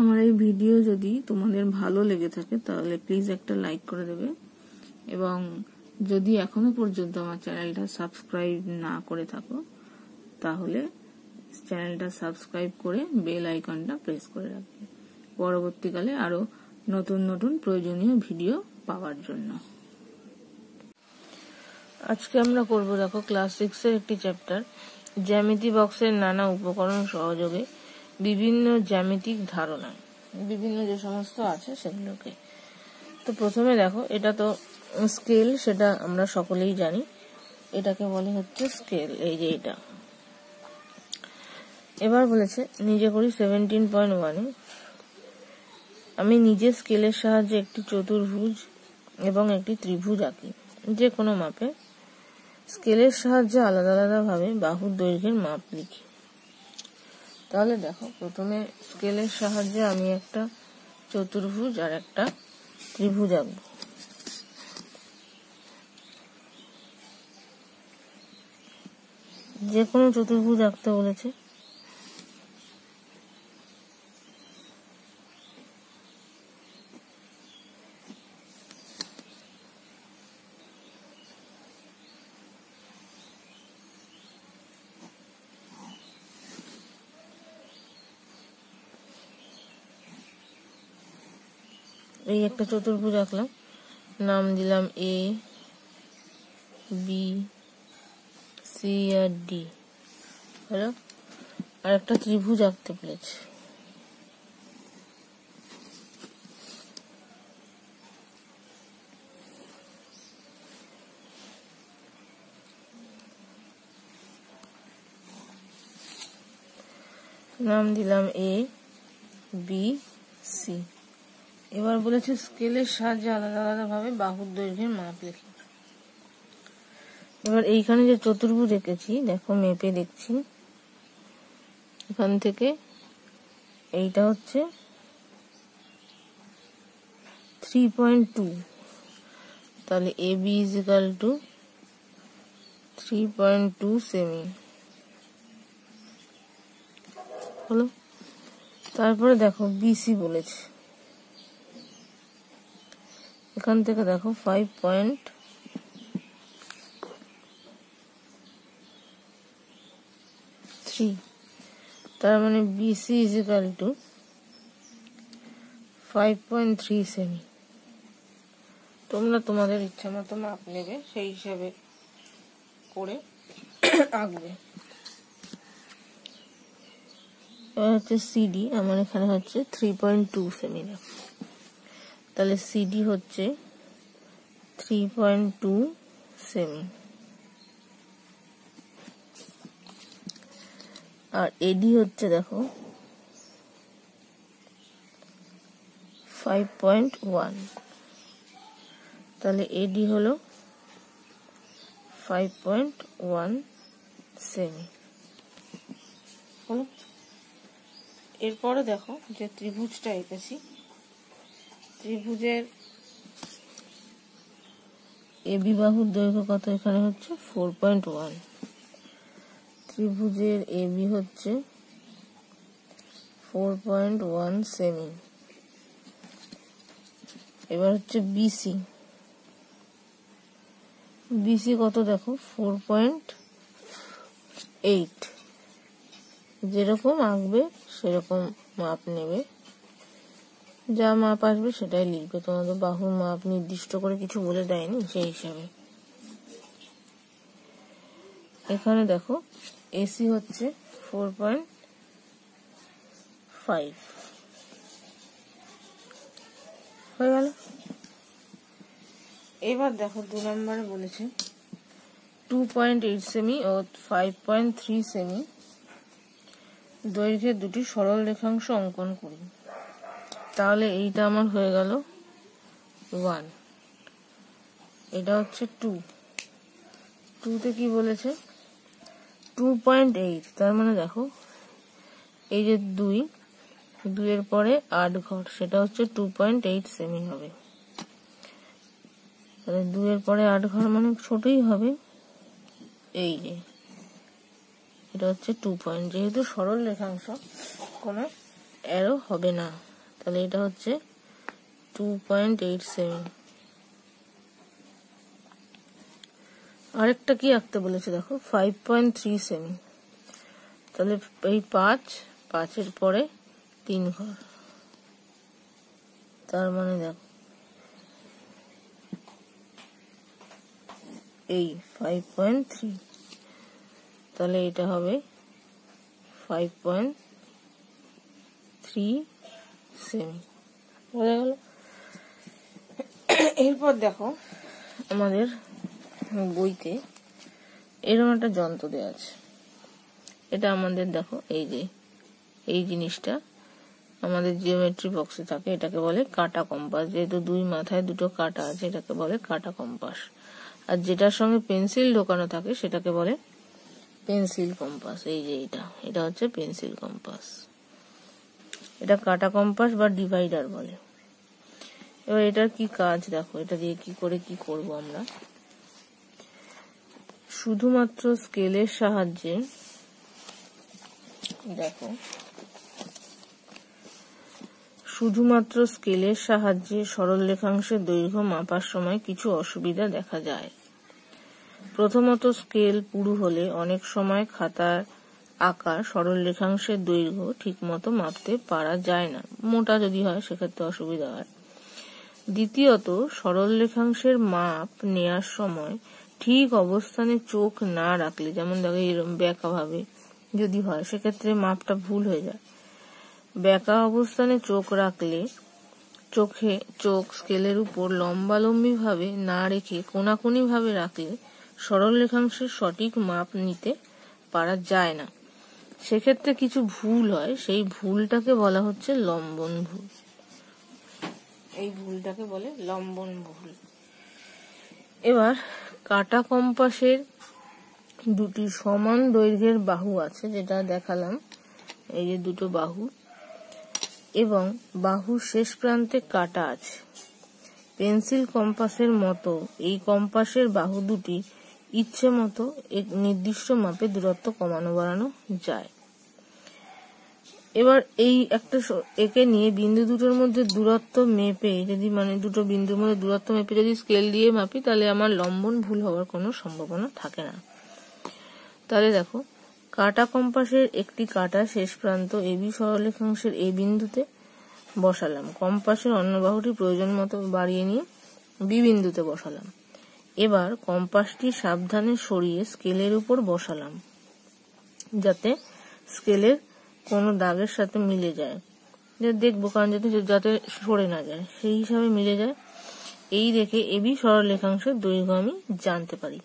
আমার এই ভিডিও যদি তোমাদের ভালো লেগে থাকে তাহলে প্লিজ একটা লাইক করে দেবে, এবং যদি এখনো পর্যন্ত আমার চ্যানেলটা সাবস্ক্রাইব না করে থাকো তাহলে চ্যানেলটা সাবস্ক্রাইব করে বেল আইকনটা প্রেস করে রাখবে পরবর্তীকালে আরো নতুন নতুন প্রয়োজনীয় ভিডিও পাওয়ার জন্য। আজকে আমরা করব দেখো ক্লাস 6 এর একটি চ্যাপ্টার, জ্যামিতি বক্সের নানা উপকরণ সহযোগে বিভিন্ন জ্যামিতিক ধারণা, বিভিন্ন যে সমস্ত আছে সেগুলোকে। তো প্রথমে দেখো, এটা তো স্কেল, সেটা আমরা সকলেই জানি, এটাকে বলে হচ্ছে স্কেল, এই যে এটা। এবার বলেছে নিজে করি 17.1 আমি নিজে স্কেলের সাহায্যে একটি চতুর্ভুজ এবং একটি ত্রিভুজ আঁকি। যে কোনো মাপে স্কেলের সাহায্যে আলাদা আলাদা ভাবে বাহুর দৈর্ঘ্যের মাপ লিখি। তাহলে দেখো, প্রথমে স্কেলের সাহায্যে আমি একটা চতুর্ভুজ আর একটা ত্রিভুজ আঁকবো। যে কোনো চতুর্ভুজ আঁকতে বলেছে। এই একটা চতুর্ভুজ আঁকলাম, নাম দিলাম এ, বি, সি আর ডি। হলো। আর একটা ত্রিভুজ আঁকতে বলেছে। নাম দিলাম এ, বি, সি। এবার বলেছে স্কেলের সাহায্যে আলাদা আলাদা ভাবে বাহুর দৈর্ঘ্যের মাপ লিখি। এবার এইখানে যে চতুর্ভুজ এঁকেছি, দেখো মেপে দেখছি, এখান থেকে এইটা হচ্ছে 3.2, তাহলে A B is equal to 3.2 সেমি হলো। তারপরে দেখো বিসি বলেছে, এখান থেকে দেখো 5.3, তার মানে বিসি ইজ ইকাল টু 5.3 সেমি। তোমরা তোমাদের ইচ্ছা মতো মাপ নেবে, সেই হিসাবে করে আঁকবে। এবার হচ্ছে সিডি, আমার এখানে হচ্ছে 3.2 সেমি, তাহলে সিডি হচ্ছে 3.2 সেমি। আর এডি হচ্ছে দেখো 5.1, তাহলে এডি হলো 5.1 সেমি হলো। এরপরে দেখো যে ত্রিভুজটা এঁকেছি, ত্রিভুজের এবি বাহুর দৈর্ঘ্য কত, এখানে হচ্ছে 4.1, ত্রিভুজের এবি হচ্ছে 4.1 সেমি। এবার হচ্ছে বিসি, বিসি কত দেখো 4.8, যেরকম আঁকবে সেরকম মাপ নেবে, যা মাপ আসবে সেটাই লিখবে, তোমাদের বাহুর মাপ নির্দিষ্ট করে কিছু বলে দেয়নি সেই হিসাবে। এখানে দেখো এসি হচ্ছে 4.5 হয়ে গেল। এবার দেখো 2 নম্বরে বলেছে 2.8 সেমি ও 5.3 সেমি দৈর্ঘ্যের দুটি সরল রেখাংশ অঙ্কন করি। তাহলে এইটা আমার হয়ে গেল 1, এটা হচ্ছে 2, 2তে কি বলেছে 2.8, তার মানে দেখো এই যে 2 এর পরে 8 ঘর, সেটা হচ্ছে 2.8 সেমি হবে। তাহলে 2 এর পরে 8 ঘর মানে ছোটই হবে, এই যে এটা হচ্ছে 2 পয়েন্ট, যেহেতু সরল রেখাংশ কোনো অ্যারো হবে না। তাহলে এটা হচ্ছে 2.87। আরেকটা কি আঁকতে বলেছে দেখো, 5.3 সেমি। তাহলে এই 5-5-এর পরে 3 ঘর, তার মানে দেখো এই 5.3, তাহলে এটা হবে 5.3 সেমি। বোঝা গেল? এরপর দেখো আমাদের বইতে এরকম একটা যন্ত্র দেওয়া আছে। এটা আমাদের দেখো এই যে এই জিনিসটা আমাদের জিওমেট্রি বক্সে থাকে, এটাকে বলে কাটা কম্পাস। যেহেতু 2 মাথায় 2টো কাটা আছে, এটাকে বলে কাটা কম্পাস। আর যেটার সঙ্গে পেন্সিল ঢোকানো থাকে সেটাকে বলে পেন্সিল কম্পাস। এই যে এটা হচ্ছে পেন্সিল কম্পাস। এটা কাটা কম্পাস বা ডিভাইডার বলে। এবার এটার কি কাজ দেখো, এটা দিয়ে কি করে কি করব আমরা। শুধুমাত্র স্কেলের সাহায্যে দেখো, শুধুমাত্র স্কেলের সাহায্যে সরল রেখাংশের দৈর্ঘ্য মাপার সময় কিছু অসুবিধা দেখা যায়। প্রথমত, স্কেল পুরু হলে অনেক সময় খাতার আঁকা সরল রেখাংশের দৈর্ঘ্য ঠিকমতো মাপতে পারা যায় না। মোটা যদি হয় সেক্ষেত্রে অসুবিধা হয়। দ্বিতীয়ত, সরল রেখাংশের মাপ নেয়ার সময় ঠিক অবস্থানে চোখ না রাখলে, যেমন দেখো এরকম বেঁকা ভাবে যদি হয় সেক্ষেত্রে মাপটা ভুল হয়ে যায়। বেঁকা অবস্থানে চোখ রাখলে চোখ স্কেলের উপর লম্বালম্বি ভাবে না রেখে কোনাকুনি ভাবে রাখলে সরল রেখাংশের সঠিক মাপ নিতে পারা যায় না। সেক্ষেত্রে কিছু ভুল হয়, সেই ভুলটাকে বলা হচ্ছে লম্বন ভুল। এই ভুলটাকে বলে লম্বন ভুল। এবার কাটা কম্পাসের 2টি সমান দৈর্ঘ্যের বাহু আছে, যেটা দেখালাম, এই যে 2টো বাহু, এবং বাহুর শেষ প্রান্তে কাটা আছে। পেন্সিল কম্পাসের মতো এই কম্পাসের বাহু দুটি ইচ্ছে মতো এক নির্দিষ্ট মাপে দূরত্ব কমানো বাড়ানো যায়। এবার এই একটা একে নিয়ে বিন্দু দুটোর মধ্যে দূরত্ব মেপে, যদি মানে দুটো বিন্দুর মধ্যে দূরত্ব মেপে যদি স্কেল দিয়ে মাপি, তাহলে আমার লম্বন ভুল হওয়ার কোনো সম্ভাবনা থাকে না। তাহলে দেখো, কাটা কম্পাসের একটি কাটা শেষ প্রান্ত এবি সরলরেখাংশের এই বিন্দুতে বসালাম। কম্পাসের অন্য বাহুটি প্রয়োজন মতো বাড়িয়ে নিয়ে বি বিন্দুতে বসালাম। এবার কম্পাসটি সাবধানে সরিয়ে স্কেলের উপর বসালাম, যাতে স্কেলের কোনো দাগের সাথে মিলে যায়। দেখবো, কারণ যাতে সরে না যায়, সেই হিসাবে মিলে যায়। এই রেখে এবি সরলরেখাংশের দৈর্ঘ্য আমি জানতে পারি।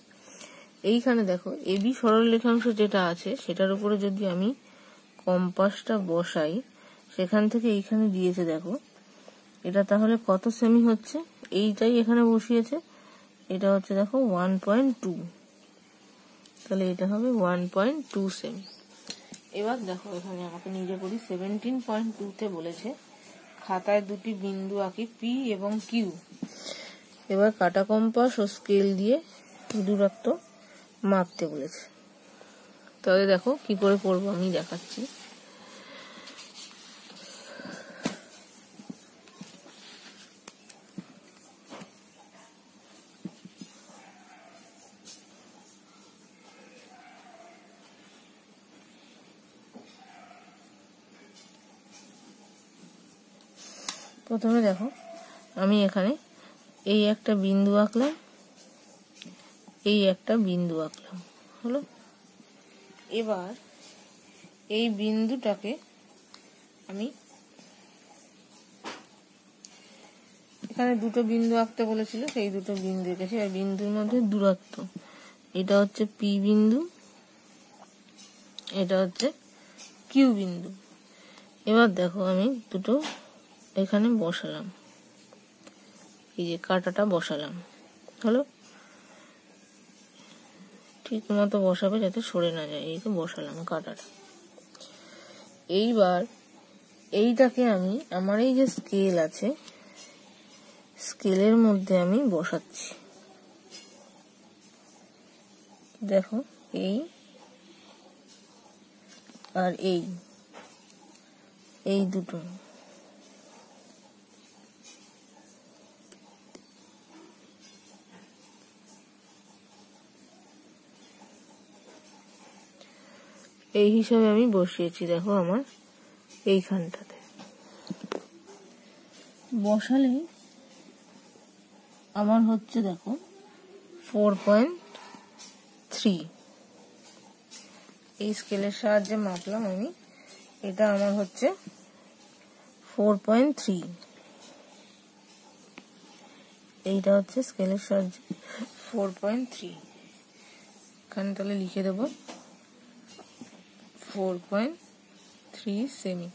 এইখানে দেখো এবি সরলরেখাংশ যেটা আছে সেটার উপরে যদি আমি কম্পাসটা বসাই, সেখান থেকে এইখানে দিয়েছে দেখো, এটা তাহলে কত সেমি হচ্ছে, এইটাই এখানে বসিয়েছে, এটা হচ্ছে দেখো 1.2, তাহলে এটা হবে 1.2 সেমি। এবার দেখো এখানে আমাকে নিজে করি 17.2-তে বলেছে খাতায় 2টি বিন্দু আঁকি পি এবং কিউ। এবার কাটা কম্পাস ও স্কেল দিয়ে দূরত্ব মাপতে বলেছে। তাহলে দেখো কি করে করবো আমি দেখাচ্ছি। প্রথমে দেখো আমি এখানে এই একটা বিন্দু আঁকলাম, এই একটা বিন্দু আঁকলাম, হলো। এবার এই বিন্দুটাকে আমি এখানে 2টো বিন্দু আঁকতে বলেছিল, সেই 2টো বিন্দু এঁকেছি। আর বিন্দুর মধ্যে দূরত্ব, এটা হচ্ছে পি বিন্দু, এটা হচ্ছে কিউ বিন্দু। এবার দেখো আমি দুটো এখানে বসালাম, এই যে কাটাটা বসালাম, হলো। ঠিক মতো বসাবে যাতে সরে না যায়, এই তো বসালাম কাটাটা। এইবার এইটাকে আমি আমার এই যে স্কেল আছে, স্কেলের মধ্যে আমি বসাচ্ছি। দেখো এই আর এই দুটো এই হিসাবে আমি বসিয়েছি। দেখো আমার এইখানটাতে বসালে আমার হচ্ছে দেখো 4.3। এই স্কেলের সাহায্যে মাপলাম আমি, এটা আমার হচ্ছে 4.3। এইটা হচ্ছে স্কেলের সাহায্যে 4.3। এখানে তাহলে লিখে দেবো 4.3 সেমি।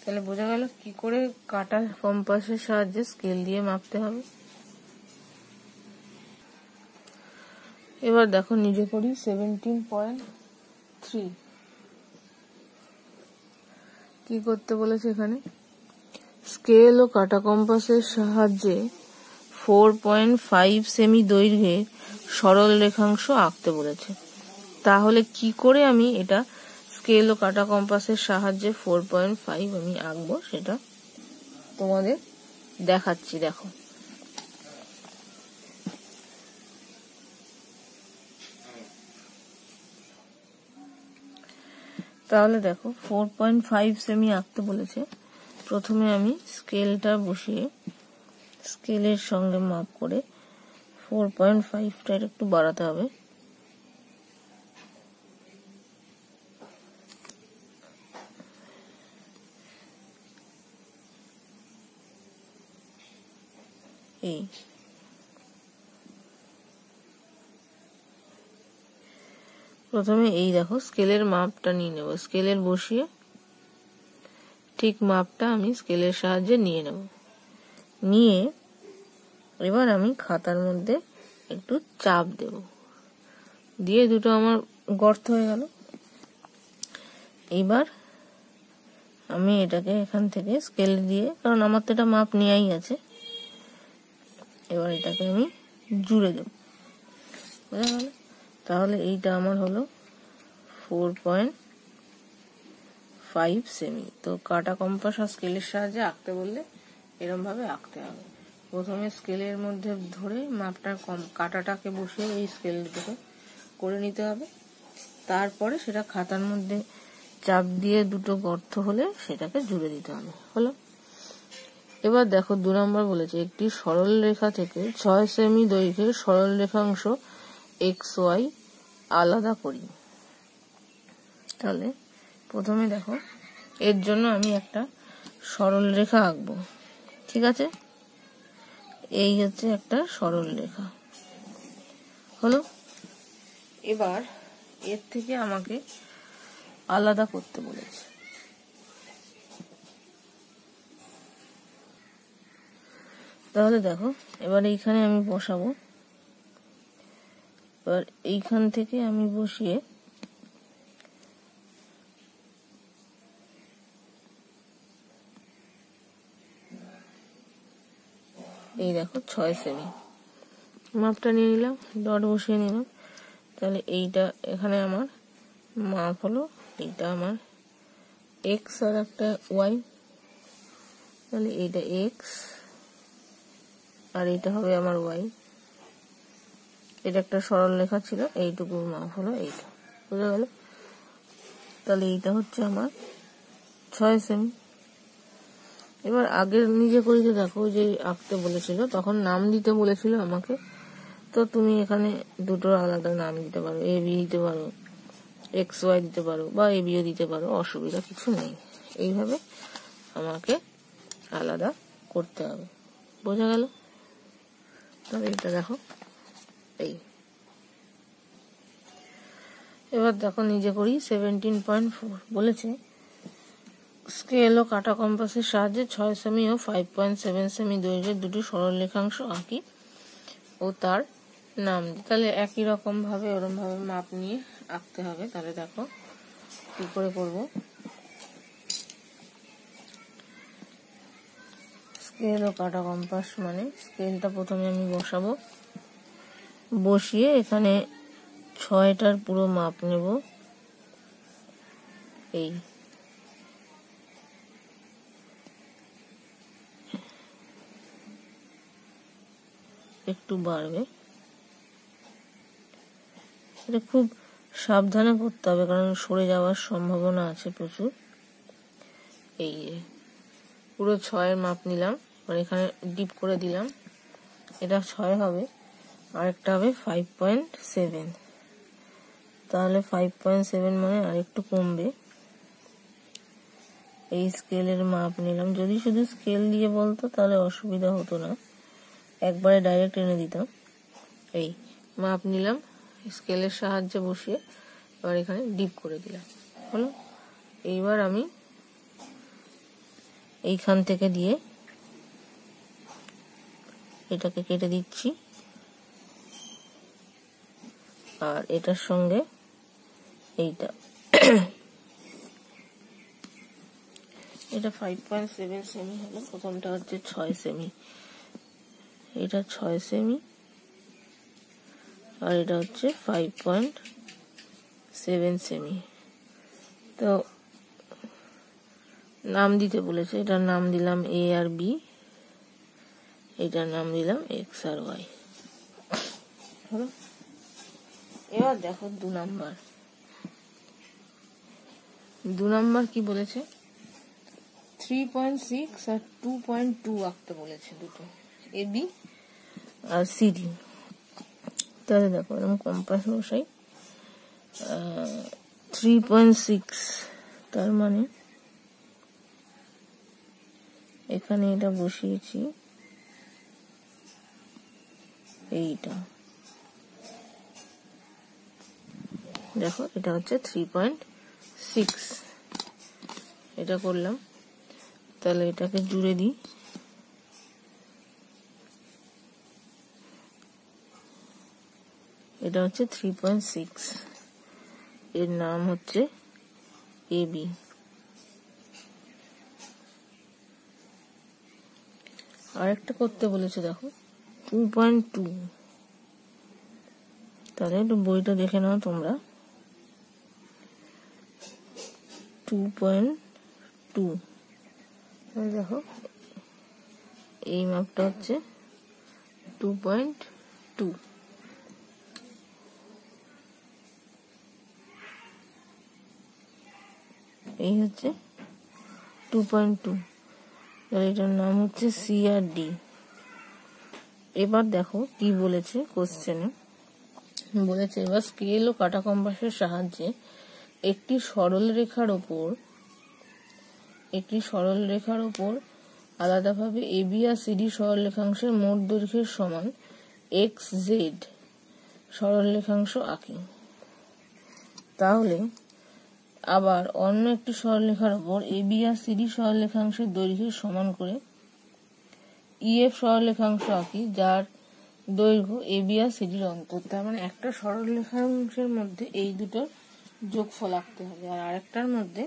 তাহলে বোঝা গেল কি করে কাটা কম্পাসের সাহায্যে স্কেল দিয়ে মাপতে হবে। এবার দেখো নিজে করি 17.3। কি করতে বলেছে এখানে? স্কেল ও কাটা কম্পাসের সাহায্যে 4.5 সেমি দৈর্ঘ্যের সরল রেখাংশ আঁকতে বলেছে। তাহলে কি করে আমি এটা স্কেল ও কাটা কম্পাসের সাহায্যে 4.5 আমি আঁকবো সেটা তোমাদের দেখাচ্ছি। দেখো তাহলে দেখো 4.5 সেমি আঁকতে বলেছে। প্রথমে আমি স্কেলটা বসিয়ে স্কেলের সঙ্গে মাপ করে 4.5টা একটু বাড়াতে হবে। এই প্রথমে এই দেখো স্কেলের মাপটা নিয়ে নেব। স্কেলের বসিয়ে ঠিক মাপটা আমি স্কেলের সাহায্যে নিয়ে নেব। নিয়ে এবার আমি খাতার মধ্যে একটু চাপ দেব, দিয়ে দুটো আমার গর্ত হয়ে গেল। এইবার আমি এটাকে এখান থেকে স্কেল দিয়ে, কারণ আমার তো এটা মাপ নেওয়াই আছে, এবার এটাকে আমি জুড়ে দেব। বোঝা গেল? তাহলে এইটা আমার হলো 4.5 সেমি। তো কাটা কম্পাস আর স্কেলের সাহায্যে আঁকতে বললে এরকম ভাবে আঁকতে হবে। প্রথমে স্কেলের মধ্যে ধরে মাপটা কাটাটাকে বসিয়ে এই স্কেল দুটোকে করে নিতে হবে। তারপরে সেটা খাতার মধ্যে চাপ দিয়ে দুটো গর্ত হলে সেটাকে জুড়ে দিতে হবে। হলো? এবার দেখো 2 নম্বর বলেছে একটি সরল রেখা থেকে 6 সেমি দৈর্ঘ্যের সরল রেখাংশ XY আলাদা করি। তাহলে প্রথমে দেখো এর জন্য আমি একটা সরল রেখা আঁকবো। ঠিক আছে, এই হচ্ছে একটা সরল রেখা। হলো? এবার এর থেকে আমাকে আলাদা করতে বলেছে। তাহলে দেখো এবার এইখানে আমি বসাবো। এবার এইখান থেকে আমি বসিয়ে এই দেখো 6 সেমি মাপটা নিয়ে নিলাম, ডট বসিয়ে নিলাম। তাহলে এইটা এখানে আমার মাপ হলো, এইটা আমার x আর একটা y। তাহলে এইটা x আর এটা হবে আমার y। এটা একটা সরল রেখা ছিল, এইটুকু মাপ হলো এইটা। বুঝা গেল? তাহলে এইটা হচ্ছে আমার 6 সেমি। এবার আগের নিজে করে যে দেখো যে আঁকতে বলেছিল তখন নাম দিতে বলেছিল আমাকে, তো তুমি এখানে দুটোর আলাদা নাম দিতে পারো, AB দিতে পারো, XY দিতে পারো, বা ABও দিতে পারো, অসুবিধা কিছু নেই। এইভাবে আমাকে আলাদা করতে হবে। বোঝা গেল? তবে এটা দেখো এই। এবার দেখো নিজে করি 17.4 বলেছে স্কেল ও কাটা কম্পাসের সাহায্যে 6 সেমি ও 5.7 সেমি দৈর্ঘ্যের দুটি সরল রেখাংশ আঁকি ও তার নাম দিই। তাহলে একই রকম ভাবে ওরকম ভাবে মাপ নিয়ে আঁকতে হবে। তাহলে দেখো কি করে করব। স্কেল ও কাটা কম্পাস মানে স্কেলটা প্রথমে আমি বসাবো, বসিয়ে এখানে 6টার পুরো মাপ নেব। এই একটু বাড়বে। এটা খুব সাবধানে করতে হবে, কারণ সরে যাওয়ার সম্ভাবনা আছে প্রচুর। এই পুরো 6 মাপ নিলাম, আর এখানে ডিপ করে দিলাম। এটা 6 হবে, আর একটা হবে 5.7। তাহলে 5.7 মানে আর একটু কমবে। এই স্কেলের মাপ নিলাম। যদি শুধু স্কেল দিয়ে বলতো তাহলে অসুবিধা হতো না, একবারে ডাইরেক্ট এনে দিতাম। এই মাপ নিলাম, স্কেলের সাহায্যে বসিয়ে এবার এখানে ডিপ করে দিলাম। হলো। এইবার আমি এইখান থেকে দিয়ে এটাকে কেটে দিচ্ছি, আর এটার সঙ্গে এইটা এটা 5.7 সেমি হলো। প্রথমটা হচ্ছে 6 সেমি, এটা 6 সেমি, আর এটা হচ্ছে 5.7 সেমি। তো নাম দিতে বলেছে, এটার নাম দিলাম এ আর বি, এটার নাম দিলাম এক্স আর ওয়াই। হলো। এবার দেখো 2 নাম্বার কি বলেছে, 3.6 আর 2.2 আঁকতে বলেছে, দুটো এ বি আর সিডি। তাহলে দেখো এরকম কম্পাস বসাই, 3.6, তার মানে এখানে এটা বসিয়েছি, এইটা দেখো এটা হচ্ছে 3.6। এটা করলাম, তাহলে এটাকে জুড়ে দিই। এটা হচ্ছে 3.6, এর নাম হচ্ছে এ বি। আরেকটা করতে বলেছে দেখো 2.2, তাহলে একটু বইটা দেখে নাও তোমরা। 2.2 দেখো এই মাপটা হচ্ছে 2.2। এই হচ্ছে 2.2, তাহলে এটার নাম হচ্ছে সি আর ডি। এবার দেখো কি বলেছে কোশ্চেনে, বলেছে এবার স্কেল ও কাটা কম্পাসের সাহায্যে একটি সরল রেখার উপর আলাদাভাবে এবি আর সিডি সরলরেখাংশের মোট দৈর্ঘ্যের সমান এক্স জেড সরলরেখাংশ আঁকি। তাহলে আবার অন্য একটি সরলরেখার উপর এবি আর সিডি সরলরেখাংশের দৈর্ঘ্যের সমান করে ইএফ সরলরেখাংশ আঁকি, যার দৈর্ঘ্য এবি আর সিডির অন্তর। তার মানে একটা সরলরেখাংশের মধ্যে এই দুটোর যোগফল আঁকতে হবে, আর আরেকটার মধ্যে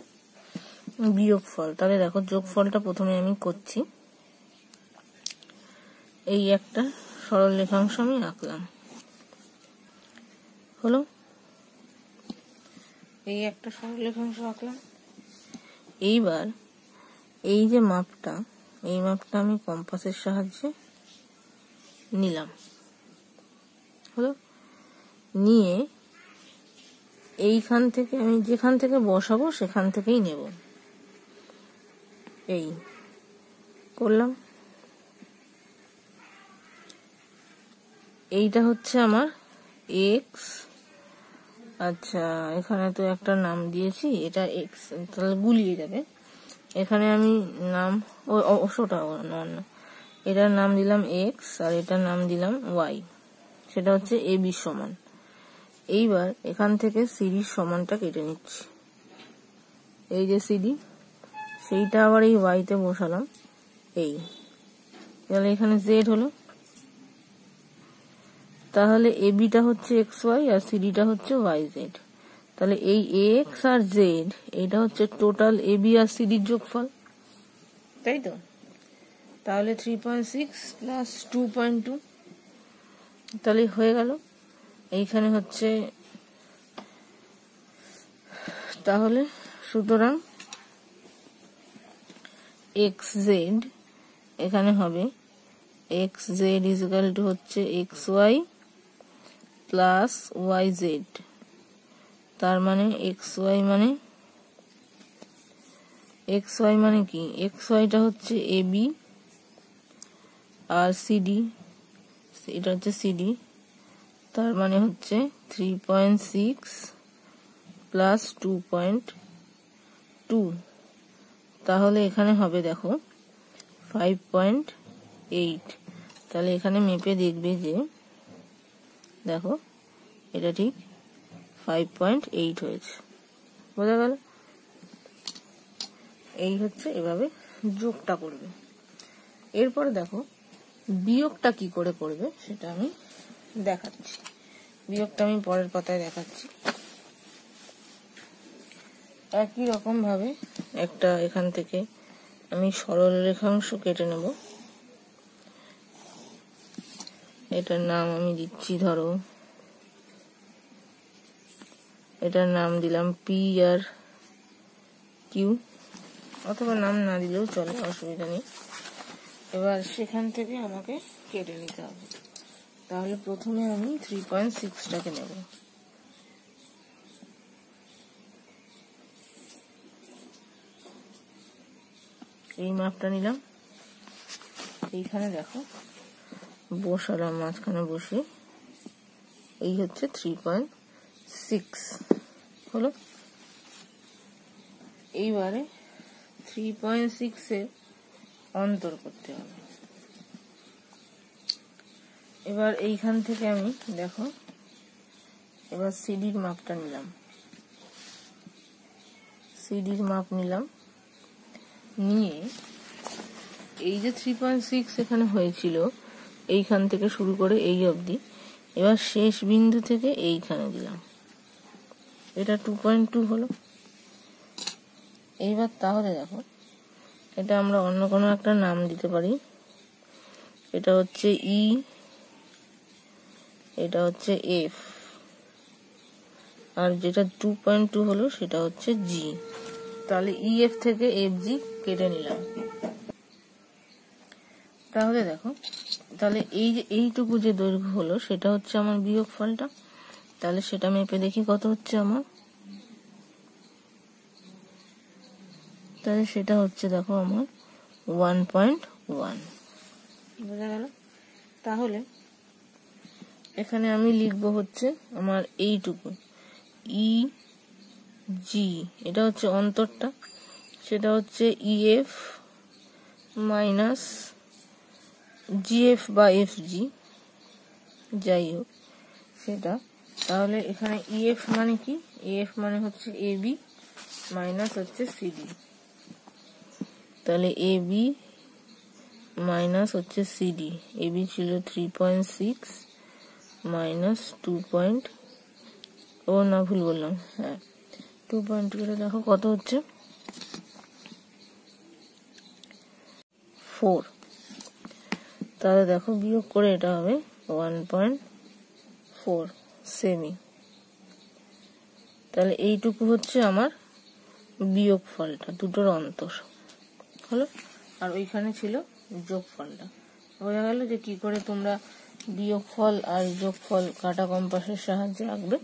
বিয়োগফল। তাহলে দেখো যোগফলটা প্রথমে আমি করছি। এই একটা সরলরেখাংশ আমি আঁকলাম, হলো। এই একটা সরলরেখাংশ আঁকলাম। এইবার এই যে মাপটা, এই মাপটা আমি কম্পাসের সাহায্যে নিলাম, হলো। নিয়ে এইখান থেকে আমি যেখান থেকে বসাবো সেখান থেকেই নেব, এই করলাম। এইটা হচ্ছে আমার এক্স। আচ্ছা, এখানে তো একটা নাম দিয়েছি, এটা এক্স, তাহলে গুলিয়ে যাবে। এখানে আমি নাম ওটা অন্য, এটার নাম দিলাম এক্স আর এটার নাম দিলাম ওয়াই, সেটা হচ্ছে এ বি সমান। এইবার এখান থেকে সিডির সমানটা কেটে নিচ্ছি, এই যে সিডি, সেইটা আবার এই ওয়াইতে বসালাম। এই তাহলে এখানে জেড হলো, তাহলে এ বিটা হচ্ছে এক্স ওয়াই আর সিডিটা হচ্ছে ওয়াই জেড। তাহলে এই এক্স আর জেড এটা হচ্ছে টোটাল এ বি আর সিডির যোগফল, তাই তো। তাহলে 3.6 প্লাস 2.2, তাহলে হয়ে গেল। এইখানে হচ্ছে, তাহলে সুতরাং এক্স জেড এখানে হবে এক্স জেড ইজিক্যাল টু হচ্ছে X Y plus Y Z, তার মানে এক্স ওয়াই মানে কি, এক্স ওয়াইটা হচ্ছে এ বি আর সিডি, এটা হচ্ছে সিডি, তার মানে হচ্ছে 3.6 প্লাস 2.2, তাহলে এখানে হবে দেখো 5.8। তাহলে এখানে মেপে দেখবে যে দেখো এটা ঠিক 5.8 হয়েছে, বোঝা গেল? এই হচ্ছে এভাবে যোগটা করবে। এরপর দেখো বিয়োগটা কি করে করবে সেটা আমি দেখাচ্ছি, বিয়োগটা আমি পরের পাতায় দেখাচ্ছি। একই রকম ভাবে একটা এখান থেকে আমি সরল রেখাংশ কেটে নেব, এটার নাম আমি দিচ্ছি, ধরো এটার নাম দিলাম পি আর কিউ, অথবা নাম না দিলেও চলে, অসুবিধা নেই। এবার সেখান থেকে আমাকে কেটে নিতে হবে। তাহলে প্রথমে আমি 3.6টাকে নেব, এই মাপটা নিলাম, এইখানে দেখো বসালাম, মাঝখানে বসে এই হচ্ছে 3.6 হলো। এইবারে 3.6 এর অন্তর করতে হবে। এবার এইখান থেকে আমি দেখো এবার সিডির মাপটা নিলাম, সিডির মাপ নিলাম, নিয়ে এই যে 3.6 এখানে হয়েছিল এইখান থেকে শুরু করে এই অবধি, এবার শেষ বিন্দু থেকে এইখানে দিলাম, এটা 2.2 হলো। এইবার তাহলে দেখো এটা আমরা অন্য কোনো একটা নাম দিতে পারি, এটা হচ্ছে ই, এটা হচ্ছে এফ, আর যেটা 2.2 হলো সেটা হচ্ছে জি। তাহলে ইএফ থেকে এফ জি কেটে নিলাম। তাহলে দেখো, তাহলে এই যে এইটুকু যে দৈর্ঘ্য হলো সেটা হচ্ছে আমার বিয়োগ ফলটা। তাহলে সেটা মেপে দেখি কত হচ্ছে আমার। তাহলে সেটা হচ্ছে দেখো আমার 1.1, বোঝা গেল? তাহলে এখানে আমি লিখবো হচ্ছে আমার এইটুকু ই জি, এটা হচ্ছে অন্তরটা, সেটা হচ্ছে ইএফ মাইনাস জিএফ বা এফ জি, যাই হোক সেটা। তাহলে এখানে ইএফ মানে কি, ইএফ মানে হচ্ছে এ বি মাইনাস হচ্ছে সিডি, তাহলে এ বি মাইনাস হচ্ছে সিডি, এ বি ছিল 3.6 মাইনাস 2. ও না ভুল বললাম, হ্যাঁ 2.2 করে দেখো কত হচ্ছে 4। তাহলে দেখো বিয়োগ করে এটা হবে 1.4 সেমি। তাহলে এইটুকু হচ্ছে আমার বিয়োগ ফলটা, দুটোর অন্তর হলো। আর ওইখানে ছিল যোগ ফলটা। বোঝা গেল যে কি করে তোমরা বিয়োগ ফল আর যোগ ফল কাটা কম্পাসের সাহায্যে আঁকবে।